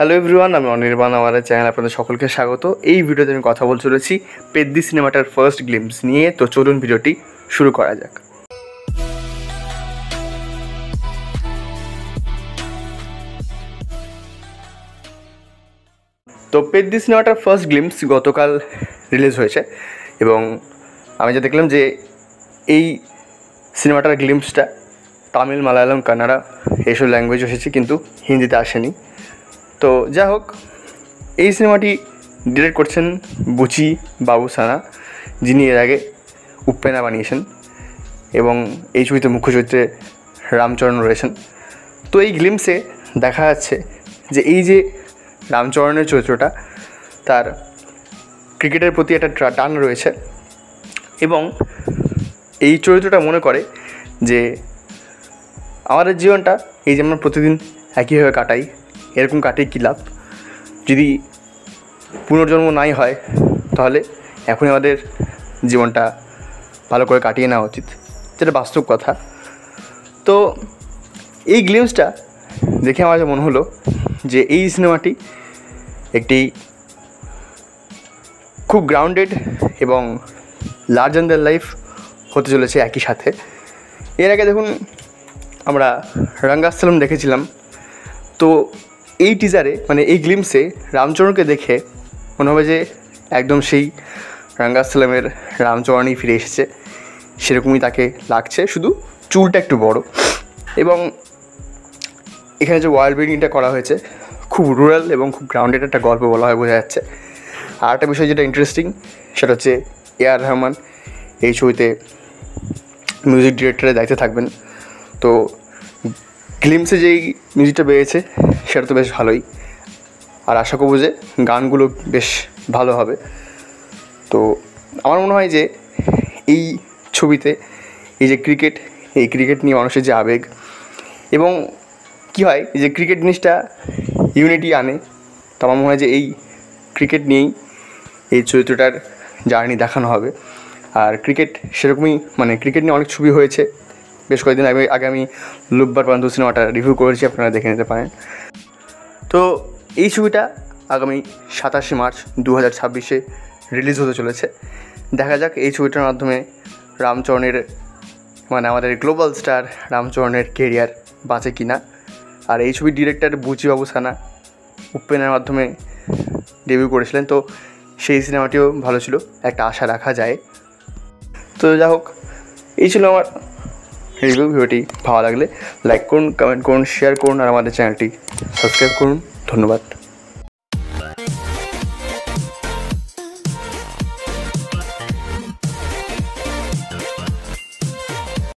Hello everyone, আমি অনির্বাণ। আমার channel আপনাদের সকলকে স্বাগত। এই ভিডিওতে আমি কথা বলতে চলেছি পেদ্দি সিনেমাটার ফার্স্ট গ্লিম্পস নিয়ে। তো চলুন ভিডিওটি শুরু করা যাক। তো পেদ্দি সিনেমাটার ফার্স্ট গ্লিম্পস গতকাল রিলিজ হয়েছে এবং আমি যা দেখলাম যে এই সিনেমাটার গ্লিম্পসটা তামিল, মালায়ালাম, কান্নাড়া এইসব ল্যাঙ্গুয়েজ এসেছে, কিন্তু হিন্দিতে আসেনি। তো যা হোক, এই সিনেমাটি ডিরেক্ট করছেন বুচি বাবুসানা, যিনি এর আগে উপ্পেনা বানিয়েছেন এবং এই ছবিতে মুখ্য চরিত্রে রামচরণ রয়েছেন। তো এই গ্লিম্পসে দেখা যাচ্ছে যে এই যে রামচরণের চরিত্রটা, তার ক্রিকেটের প্রতি একটা টান রয়েছে এবং এই চরিত্রটা মনে করে যে আমাদের জীবনটা এই যে আমরা প্রতিদিন একইভাবে কাটাই, এরকম কাটিয়ে কী লাভ, যদি পুনর্জন্ম নাই হয় তাহলে এখনই আমাদের জীবনটা ভালো করে কাটিয়ে নেওয়া উচিত, যেটা বাস্তব কথা। তো এই গ্লিম্পসটা দেখে আমার মনে হলো যে এই সিনেমাটি একটি খুব গ্রাউন্ডেড এবং লার্জ দ্যান লাইফ হতে চলেছে একই সাথে। এর আগে দেখুন আমরা রঙ্গাস্থলম দেখেছিলাম, তো এই টিজারে মানে এই গ্লিম্পসে রামচরণকে দেখে মনে হবে যে একদম সেই রঙ্গাস্থলমের রামচরণই ফিরে এসেছে, সেরকমই তাকে লাগছে, শুধু চুলটা একটু বড়। এবং এখানে যে ওয়ার্ল্ড বিল্ডিংটা করা হয়েছে খুব রুরাল এবং খুব গ্রাউন্ডেড একটা গল্প বলা হয়, বোঝা যাচ্ছে। আর একটা বিষয় যেটা ইন্টারেস্টিং সেটা হচ্ছে এআর রহমান এই ছবিতে মিউজিক ডিরেক্টরের দায়িত্বে থাকবেন। তো গ্লিম্পসে যেই মিউজিকটা বেরিয়েছে সেটা তো বেশ ভালোই, আর আশা করবো যে গানগুলো বেশ ভালো হবে। তো আমার মনে হয় যে এই ছবিতে এই যে ক্রিকেট, এই ক্রিকেট নিয়ে মানুষের যে আবেগ এবং কী হয়, এই যে ক্রিকেট জিনিসটা ইউনিটি আনে, তো আমার মনে হয় যে এই ক্রিকেট নিয়েই এই চরিত্রটার জার্নি দেখানো হবে। আর ক্রিকেট সেরকমই, মানে ক্রিকেট নিয়ে অনেক ছবি হয়েছে, বেশ কয়েকদিন আগে আমি লুব্বার প্রান্ত সিনেমাটা রিভিউ করেছি, আপনারা দেখে নিতে পারেন। তো এই ছবিটা আগামী 27শে মার্চ 2026 রিলিজ হতে চলেছে। দেখা যাক এই ছবিটার মাধ্যমে রামচরণের, মানে আমাদের গ্লোবাল স্টার রামচরণের কেরিয়ার বাঁচে কি না। আর এই ছবির ডিরেক্টর বুচি বাবুসানা উপ্পেনার মাধ্যমে ডেবিউ করেছিলেন, তো সেই সিনেমাটিও ভালো ছিল, একটা আশা রাখা যায়। তো যা হোক, এই ছিল আমার রিভিউ। ভিডিওটি ভালো লাগলে লাইক করুন, কমেন্ট করুন, শেয়ার করুন আর আমাদের চ্যানেলটি সাবস্ক্রাইব করুন। ধন্যবাদ।